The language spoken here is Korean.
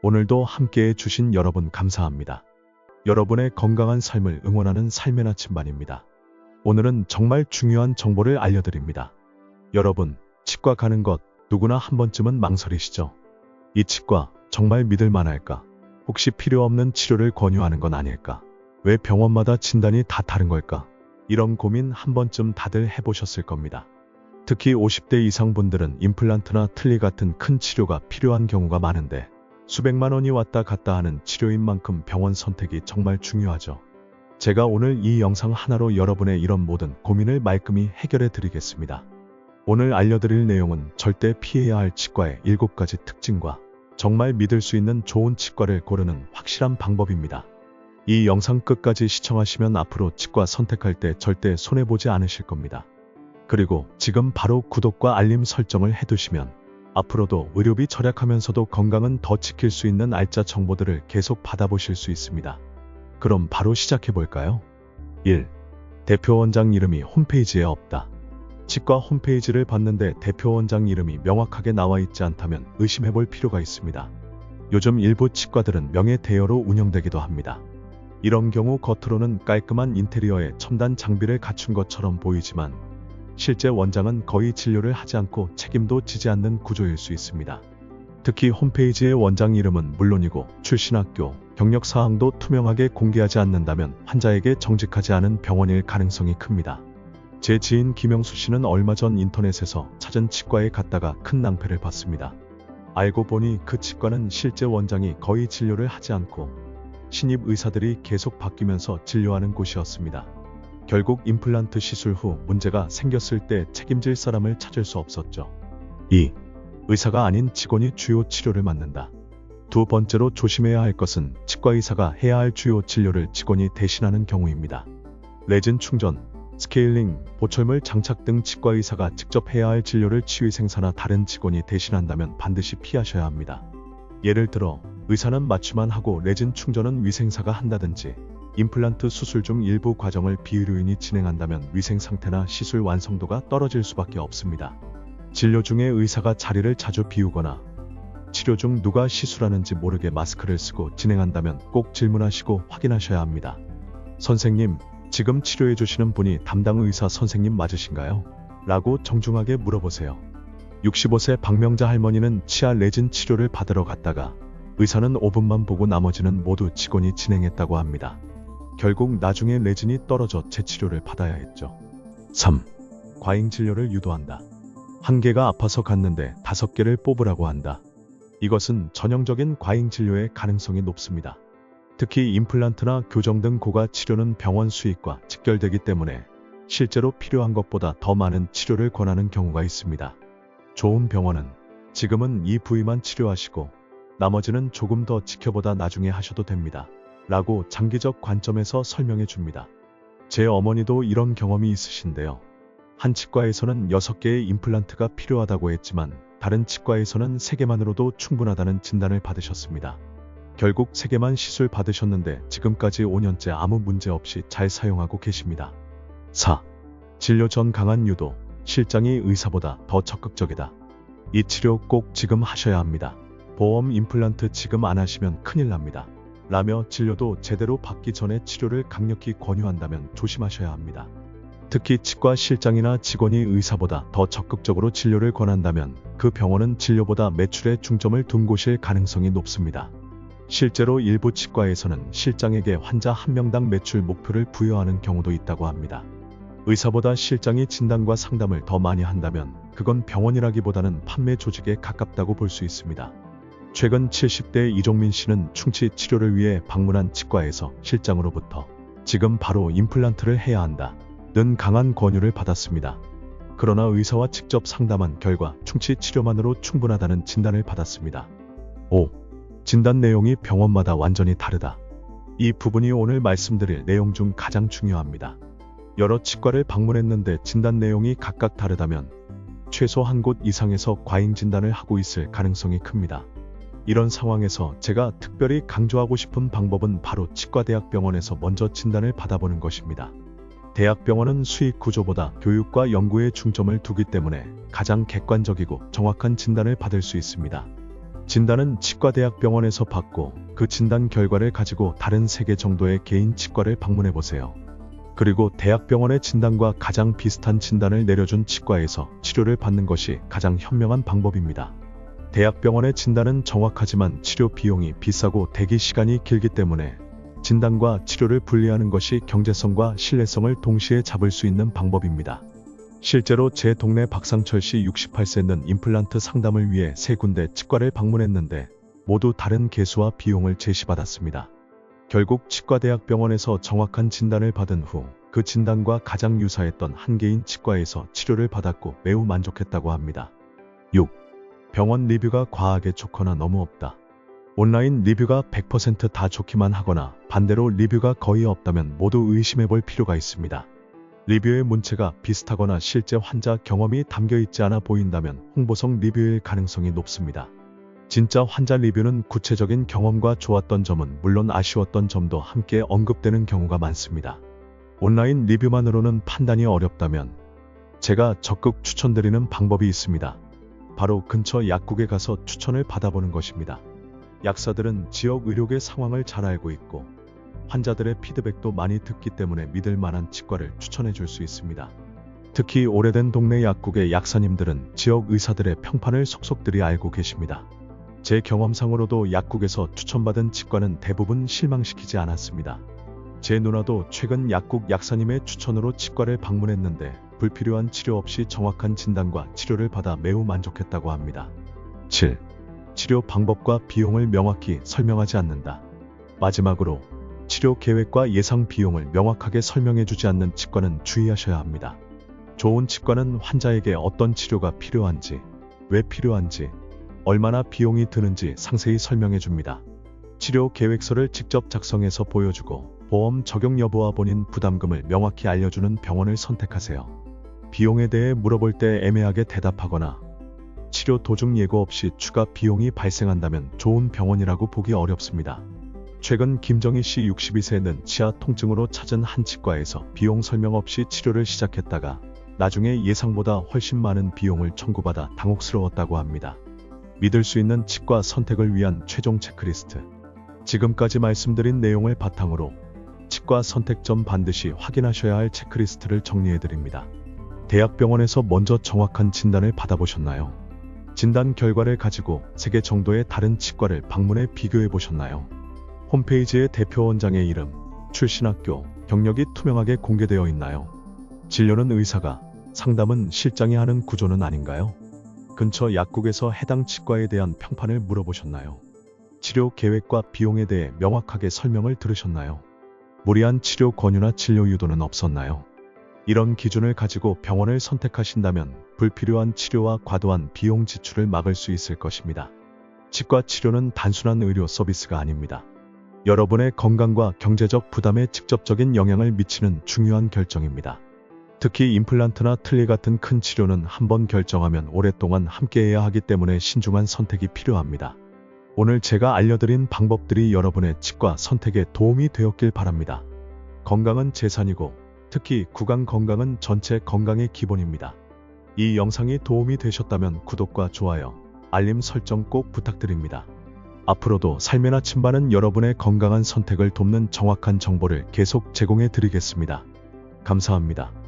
오늘도 함께해 주신 여러분 감사합니다. 여러분의 건강한 삶을 응원하는 삶의 나침반입니다. 오늘은 정말 중요한 정보를 알려드립니다. 여러분, 치과 가는 것 누구나 한 번쯤은 망설이시죠? 이 치과 정말 믿을 만할까? 혹시 필요 없는 치료를 권유하는 건 아닐까? 왜 병원마다 진단이 다 다른 걸까? 이런 고민 한 번쯤 다들 해보셨을 겁니다. 특히 50대 이상 분들은 임플란트나 틀니 같은 큰 치료가 필요한 경우가 많은데 수백만 원이 왔다 갔다 하는 치료인 만큼 병원 선택이 정말 중요하죠. 제가 오늘 이 영상 하나로 여러분의 이런 모든 고민을 말끔히 해결해 드리겠습니다. 오늘 알려드릴 내용은 절대 피해야 할 치과의 7가지 특징과 정말 믿을 수 있는 좋은 치과를 고르는 확실한 방법입니다. 이 영상 끝까지 시청하시면 앞으로 치과 선택할 때 절대 손해보지 않으실 겁니다. 그리고 지금 바로 구독과 알림 설정을 해두시면 앞으로도 의료비 절약하면서도 건강은 더 지킬 수 있는 알짜 정보들을 계속 받아보실 수 있습니다. 그럼 바로 시작해볼까요? 1. 대표 원장 이름이 홈페이지에 없다. 치과 홈페이지를 봤는데 대표 원장 이름이 명확하게 나와 있지 않다면 의심해볼 필요가 있습니다. 요즘 일부 치과들은 명예 대여로 운영되기도 합니다. 이런 경우 겉으로는 깔끔한 인테리어에 첨단 장비를 갖춘 것처럼 보이지만 실제 원장은 거의 진료를 하지 않고 책임도 지지 않는 구조일 수 있습니다. 특히 홈페이지의 원장 이름은 물론이고 출신 학교, 경력 사항도 투명하게 공개하지 않는다면 환자에게 정직하지 않은 병원일 가능성이 큽니다. 제 지인 김영수 씨는 얼마 전 인터넷에서 찾은 치과에 갔다가 큰 낭패를 봤습니다. 알고 보니 그 치과는 실제 원장이 거의 진료를 하지 않고 신입 의사들이 계속 바뀌면서 진료하는 곳이었습니다. 결국 임플란트 시술 후 문제가 생겼을 때 책임질 사람을 찾을 수 없었죠. 2. 의사가 아닌 직원이 주요 치료를 맡는다. 두 번째로 조심해야 할 것은 치과 의사가 해야 할 주요 진료를 직원이 대신하는 경우입니다. 레진 충전, 스케일링, 보철물 장착 등 치과 의사가 직접 해야 할 진료를 치위생사나 다른 직원이 대신한다면 반드시 피하셔야 합니다. 예를 들어 의사는 마취만 하고 레진 충전은 위생사가 한다든지 임플란트 수술 중 일부 과정을 비의료인이 진행한다면 위생 상태나 시술 완성도가 떨어질 수밖에 없습니다. 진료 중에 의사가 자리를 자주 비우거나 치료 중 누가 시술하는지 모르게 마스크를 쓰고 진행한다면 꼭 질문하시고 확인하셔야 합니다. 선생님, 지금 치료해 주시는 분이 담당 의사 선생님 맞으신가요? 라고 정중하게 물어보세요. 65세 박명자 할머니는 치아 레진 치료를 받으러 갔다가 의사는 5분만 보고 나머지는 모두 직원이 진행했다고 합니다. 결국 나중에 레진이 떨어져 재치료를 받아야 했죠. 3. 과잉 진료를 유도한다. 한 개가 아파서 갔는데 5개를 뽑으라고 한다. 이것은 전형적인 과잉 진료의 가능성이 높습니다. 특히 임플란트나 교정 등 고가 치료는 병원 수익과 직결되기 때문에 실제로 필요한 것보다 더 많은 치료를 권하는 경우가 있습니다. 좋은 병원은 지금은 이 부위만 치료하시고 나머지는 조금 더 지켜보다 나중에 하셔도 됩니다. 라고 장기적 관점에서 설명해 줍니다. 제 어머니도 이런 경험이 있으신데요. 한 치과에서는 6개의 임플란트가 필요하다고 했지만 다른 치과에서는 3개만으로도 충분하다는 진단을 받으셨습니다. 결국 3개만 시술 받으셨는데 지금까지 5년째 아무 문제 없이 잘 사용하고 계십니다. 4. 진료 전 강한 유도, 실장이 의사보다 더 적극적이다. 이 치료 꼭 지금 하셔야 합니다. 보험 임플란트 지금 안 하시면 큰일 납니다. 라며 진료도 제대로 받기 전에 치료를 강력히 권유한다면 조심하셔야 합니다. 특히 치과 실장이나 직원이 의사보다 더 적극적으로 진료를 권한다면 그 병원은 진료보다 매출에 중점을 둔 곳일 가능성이 높습니다. 실제로 일부 치과에서는 실장에게 환자 한 명당 매출 목표를 부여하는 경우도 있다고 합니다. 의사보다 실장이 진단과 상담을 더 많이 한다면 그건 병원이라기보다는 판매 조직에 가깝다고 볼 수 있습니다. 최근 70대 이종민 씨는 충치 치료를 위해 방문한 치과에서 실장으로부터 지금 바로 임플란트를 해야 한다 는 강한 권유를 받았습니다. 그러나 의사와 직접 상담한 결과 충치 치료만으로 충분하다는 진단을 받았습니다. 5. 진단 내용이 병원마다 완전히 다르다. 이 부분이 오늘 말씀드릴 내용 중 가장 중요합니다. 여러 치과를 방문했는데 진단 내용이 각각 다르다면 최소 한 곳 이상에서 과잉 진단을 하고 있을 가능성이 큽니다. 이런 상황에서 제가 특별히 강조하고 싶은 방법은 바로 치과대학병원에서 먼저 진단을 받아보는 것입니다. 대학병원은 수익 구조보다 교육과 연구에 중점을 두기 때문에 가장 객관적이고 정확한 진단을 받을 수 있습니다. 진단은 치과대학병원에서 받고 그 진단 결과를 가지고 다른 3개 정도의 개인 치과를 방문해 보세요. 그리고 대학병원의 진단과 가장 비슷한 진단을 내려준 치과에서 치료를 받는 것이 가장 현명한 방법입니다. 대학병원의 진단은 정확하지만 치료 비용이 비싸고 대기 시간이 길기 때문에 진단과 치료를 분리하는 것이 경제성과 신뢰성을 동시에 잡을 수 있는 방법입니다. 실제로 제 동네 박상철 씨 68세는 임플란트 상담을 위해 3군데 치과를 방문했는데 모두 다른 개수와 비용을 제시받았습니다. 결국 치과대학병원에서 정확한 진단을 받은 후 그 진단과 가장 유사했던 한 개인 치과에서 치료를 받았고 매우 만족했다고 합니다. 6. 병원 리뷰가 과하게 좋거나 너무 없다. 온라인 리뷰가 100% 다 좋기만 하거나 반대로 리뷰가 거의 없다면 모두 의심해 볼 필요가 있습니다. 리뷰의 문체가 비슷하거나 실제 환자 경험이 담겨 있지 않아 보인다면 홍보성 리뷰일 가능성이 높습니다. 진짜 환자 리뷰는 구체적인 경험과 좋았던 점은 물론 아쉬웠던 점도 함께 언급되는 경우가 많습니다. 온라인 리뷰만으로는 판단이 어렵다면 제가 적극 추천드리는 방법이 있습니다. 바로 근처 약국에 가서 추천을 받아보는 것입니다. 약사들은 지역 의료계 상황을 잘 알고 있고 환자들의 피드백도 많이 듣기 때문에 믿을 만한 치과를 추천해 줄 수 있습니다. 특히 오래된 동네 약국의 약사님들은 지역 의사들의 평판을 속속들이 알고 계십니다. 제 경험상으로도 약국에서 추천받은 치과는 대부분 실망시키지 않았습니다. 제 누나도 최근 약국 약사님의 추천으로 치과를 방문했는데 불필요한 치료 없이 정확한 진단과 치료를 받아 매우 만족했다고 합니다. 7. 치료 방법과 비용을 명확히 설명하지 않는다. 마지막으로 치료 계획과 예상 비용을 명확하게 설명해주지 않는 치과는 주의하셔야 합니다. 좋은 치과는 환자에게 어떤 치료가 필요한지, 왜 필요한지, 얼마나 비용이 드는지 상세히 설명해줍니다. 치료 계획서를 직접 작성해서 보여주고 보험 적용 여부와 본인 부담금을 명확히 알려주는 병원을 선택하세요. 비용에 대해 물어볼 때 애매하게 대답하거나 치료 도중 예고 없이 추가 비용이 발생한다면 좋은 병원이라고 보기 어렵습니다. 최근 김정희 씨 62세는 치아 통증으로 찾은 한 치과에서 비용 설명 없이 치료를 시작했다가 나중에 예상보다 훨씬 많은 비용을 청구받아 당혹스러웠다고 합니다. 믿을 수 있는 치과 선택을 위한 최종 체크리스트. 지금까지 말씀드린 내용을 바탕으로 치과 선택 전 반드시 확인하셔야 할 체크리스트를 정리해드립니다. 대학병원에서 먼저 정확한 진단을 받아보셨나요? 진단 결과를 가지고 3개 정도의 다른 치과를 방문해 비교해 보셨나요? 홈페이지에 대표 원장의 이름, 출신 학교, 경력이 투명하게 공개되어 있나요? 진료는 의사가, 상담은 실장이 하는 구조는 아닌가요? 근처 약국에서 해당 치과에 대한 평판을 물어보셨나요? 치료 계획과 비용에 대해 명확하게 설명을 들으셨나요? 무리한 치료 권유나 진료 유도는 없었나요? 이런 기준을 가지고 병원을 선택하신다면 불필요한 치료와 과도한 비용 지출을 막을 수 있을 것입니다. 치과 치료는 단순한 의료 서비스가 아닙니다. 여러분의 건강과 경제적 부담에 직접적인 영향을 미치는 중요한 결정입니다. 특히 임플란트나 틀니 같은 큰 치료는 한번 결정하면 오랫동안 함께해야 하기 때문에 신중한 선택이 필요합니다. 오늘 제가 알려드린 방법들이 여러분의 치과 선택에 도움이 되었길 바랍니다. 건강은 재산이고 특히 구강 건강은 전체 건강의 기본입니다. 이 영상이 도움이 되셨다면 구독과 좋아요, 알림 설정 꼭 부탁드립니다. 앞으로도 삶의 나침반은 여러분의 건강한 선택을 돕는 정확한 정보를 계속 제공해 드리겠습니다. 감사합니다.